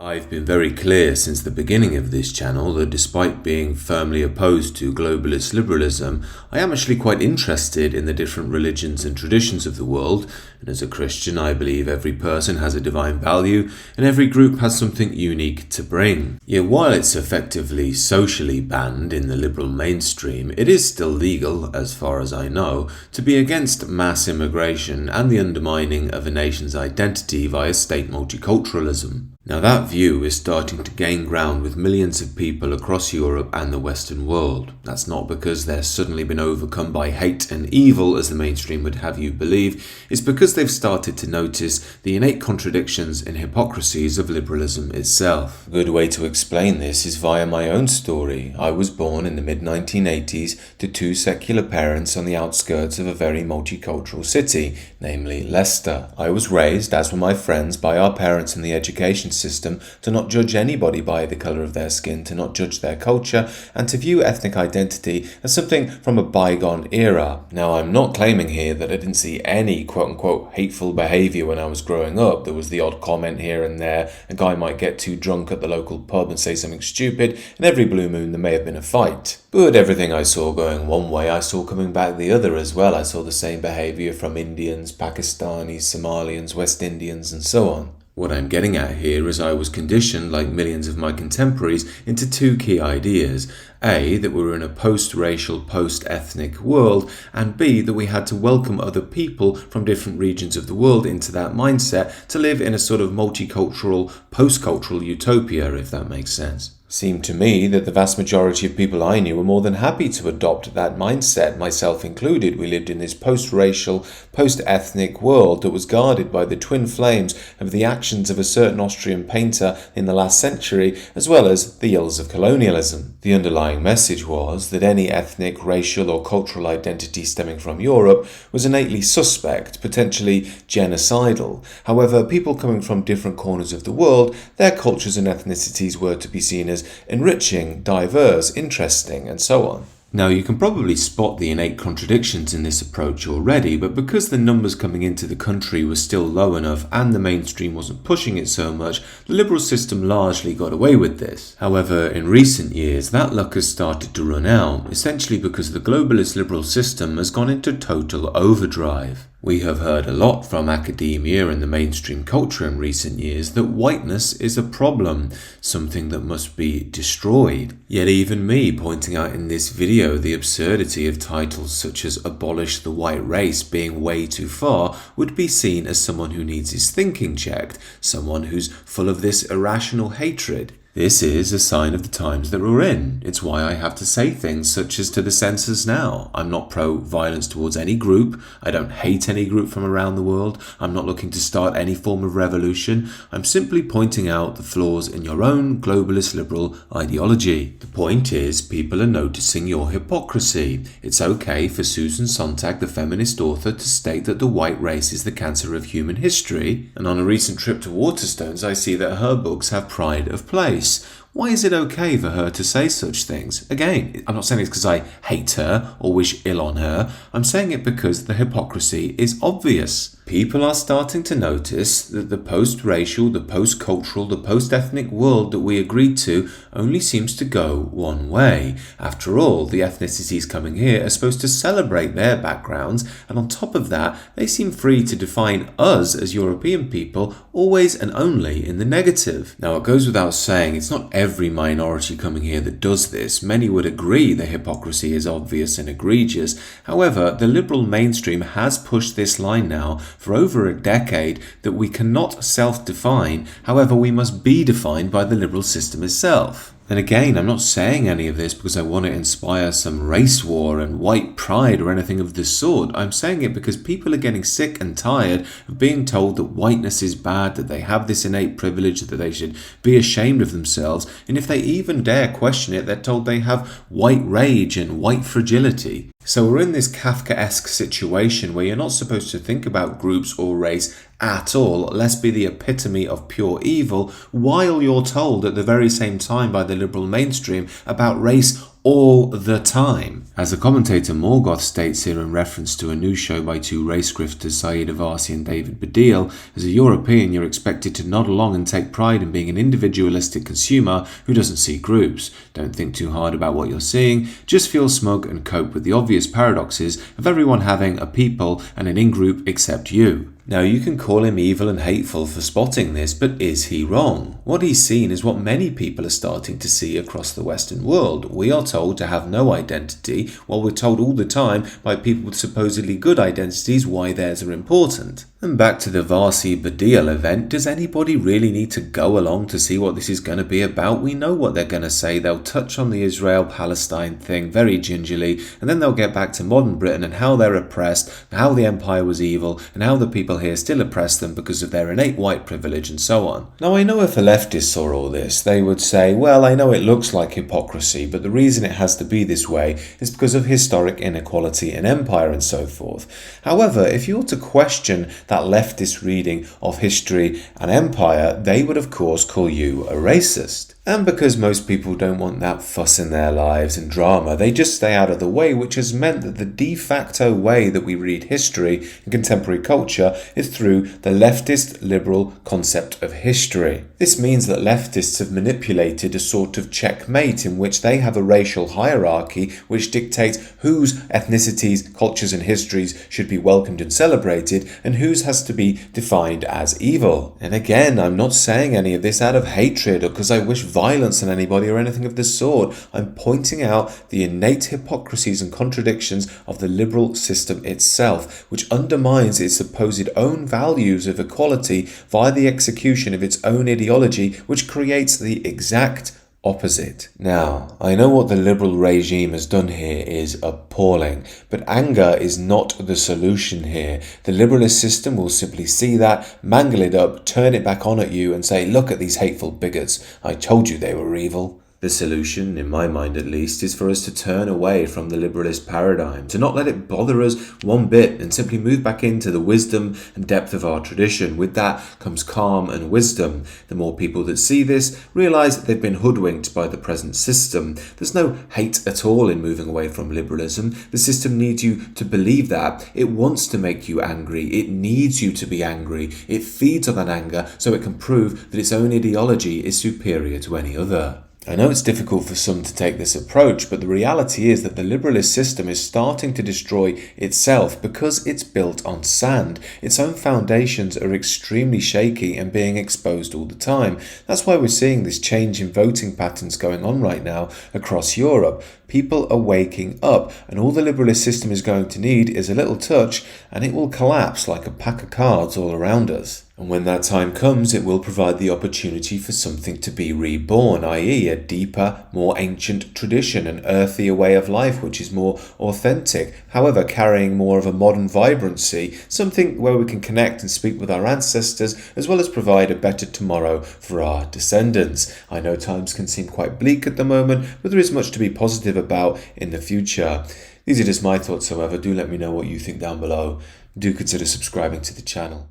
I've been very clear since the beginning of this channel that despite being firmly opposed to globalist liberalism, I am actually quite interested in the different religions and traditions of the world, and as a Christian I believe every person has a divine value and every group has something unique to bring. Yet while it's effectively socially banned in the liberal mainstream, it is still legal, as far as I know, to be against mass immigration and the undermining of a nation's identity via state multiculturalism. Now that view is starting to gain ground with millions of people across Europe and the Western world. That's not because they're suddenly been overcome by hate and evil, as the mainstream would have you believe. It's because they've started to notice the innate contradictions and hypocrisies of liberalism itself. A good way to explain this is via my own story. I was born in the mid-1980s to two secular parents on the outskirts of a very multicultural city, namely Leicester. I was raised, as were my friends, by our parents in the education system to not judge anybody by the colour of their skin, to not judge their culture, and to view ethnic identity as something from a bygone era. Now, I'm not claiming here that I didn't see any quote-unquote hateful behaviour when I was growing up. There was the odd comment here and there. A guy might get too drunk at the local pub and say something stupid, and every blue moon there may have been a fight. But everything I saw going one way, I saw coming back the other as well. I saw the same behaviour from Indians, Pakistanis, Somalians, West Indians, and so on. What I'm getting at here is I was conditioned, like millions of my contemporaries, into two key ideas. A, that we were in a post-racial, post-ethnic world, and B, that we had to welcome other people from different regions of the world into that mindset to live in a sort of multicultural, post-cultural utopia, if that makes sense. Seemed to me that the vast majority of people I knew were more than happy to adopt that mindset, myself included. We lived in this post-racial, post-ethnic world that was guarded by the twin flames of the actions of a certain Austrian painter in the last century, as well as the ills of colonialism. The underlying message was that any ethnic, racial or cultural identity stemming from Europe was innately suspect, potentially genocidal. However, people coming from different corners of the world, their cultures and ethnicities were to be seen as enriching, diverse, interesting, and so on. Now, you can probably spot the innate contradictions in this approach already, but because the numbers coming into the country were still low enough and the mainstream wasn't pushing it so much, the liberal system largely got away with this. However, in recent years, that luck has started to run out, essentially because the globalist liberal system has gone into total overdrive. We have heard a lot from academia and the mainstream culture in recent years that whiteness is a problem, something that must be destroyed. Yet even me pointing out in this video the absurdity of titles such as abolish the white race being way too far would be seen as someone who needs his thinking checked, someone who's full of this irrational hatred. This is a sign of the times that we're in. It's why I have to say things such as to the censors now. I'm not pro-violence towards any group. I don't hate any group from around the world. I'm not looking to start any form of revolution. I'm simply pointing out the flaws in your own globalist liberal ideology. The point is, people are noticing your hypocrisy. It's okay for Susan Sontag, the feminist author, to state that the white race is the cancer of human history. And on a recent trip to Waterstones, I see that her books have pride of place. Why is it okay for her to say such things? Again, I'm not saying this because I hate her or wish ill on her. I'm saying it because the hypocrisy is obvious. People are starting to notice that the post-racial, the post-cultural, the post-ethnic world that we agreed to only seems to go one way. After all, the ethnicities coming here are supposed to celebrate their backgrounds, and on top of that, they seem free to define us as European people always and only in the negative. Now, it goes without saying, it's not every minority coming here that does this. Many would agree the hypocrisy is obvious and egregious. However, the liberal mainstream has pushed this line now for over a decade that we cannot self-define, however we must be defined by the liberal system itself. And again, I'm not saying any of this because I want to inspire some race war and white pride or anything of this sort. I'm saying it because people are getting sick and tired of being told that whiteness is bad, that they have this innate privilege, that they should be ashamed of themselves, and if they even dare question it, they're told they have white rage and white fragility. So we're in this Kafkaesque situation where you're not supposed to think about groups or race at all. Let's be the epitome of pure evil, while you're told at the very same time by the liberal mainstream about race all the time. As the commentator Morgoth states here in reference to a new show by two race grifters, Saeed Avasi and David Baddiel, as a European you're expected to nod along and take pride in being an individualistic consumer who doesn't see groups. Don't think too hard about what you're seeing, just feel smug and cope with the obvious paradoxes of everyone having a people and an in-group except you. Now, you can call him evil and hateful for spotting this, but is he wrong? What he's seen is what many people are starting to see across the Western world. We are told to have no identity, while we're told all the time by people with supposedly good identities why theirs are important. And back to the Varsi Baddiel event, does anybody really need to go along to see what this is going to be about? We know what they're going to say. They'll touch on the Israel-Palestine thing very gingerly, and then they'll get back to modern Britain and how they're oppressed, how the empire was evil, and how the people here still oppress them because of their innate white privilege and so on. Now, I know if a leftist saw all this, they would say, well, I know it looks like hypocrisy, but the reason it has to be this way is because of historic inequality in empire and so forth. However, if you were to question that leftist reading of history and empire, they would of course call you a racist. And because most people don't want that fuss in their lives and drama, they just stay out of the way, which has meant that the de facto way that we read history and contemporary culture is through the leftist liberal concept of history. This means that leftists have manipulated a sort of checkmate in which they have a racial hierarchy which dictates whose ethnicities, cultures and histories should be welcomed and celebrated and whose has to be defined as evil. And again, I'm not saying any of this out of hatred or because I wish violence on anybody or anything of the sort. I'm pointing out the innate hypocrisies and contradictions of the liberal system itself, which undermines its supposed own values of equality via the execution of its own ideology, which creates the exact opposite. Now, I know what the liberal regime has done here is appalling, but anger is not the solution here. The liberalist system will simply see that, mangle it up, turn it back on at you and say, look at these hateful bigots. I told you they were evil. The solution, in my mind at least, is for us to turn away from the liberalist paradigm, to not let it bother us one bit and simply move back into the wisdom and depth of our tradition. With that comes calm and wisdom. The more people that see this realise that they've been hoodwinked by the present system. There's no hate at all in moving away from liberalism. The system needs you to believe that. It wants to make you angry. It needs you to be angry. It feeds on that anger so it can prove that its own ideology is superior to any other. I know it's difficult for some to take this approach, but the reality is that the liberalist system is starting to destroy itself because it's built on sand. Its own foundations are extremely shaky and being exposed all the time. That's why we're seeing this change in voting patterns going on right now across Europe. People are waking up, and all the liberalist system is going to need is a little touch, and it will collapse like a pack of cards all around us. And when that time comes, it will provide the opportunity for something to be reborn, i.e. a deeper, more ancient tradition, an earthier way of life which is more authentic, however carrying more of a modern vibrancy, something where we can connect and speak with our ancestors as well as provide a better tomorrow for our descendants. I know times can seem quite bleak at the moment, but there is much to be positive about in the future. These are just my thoughts, however. Do let me know what you think down below. Do consider subscribing to the channel.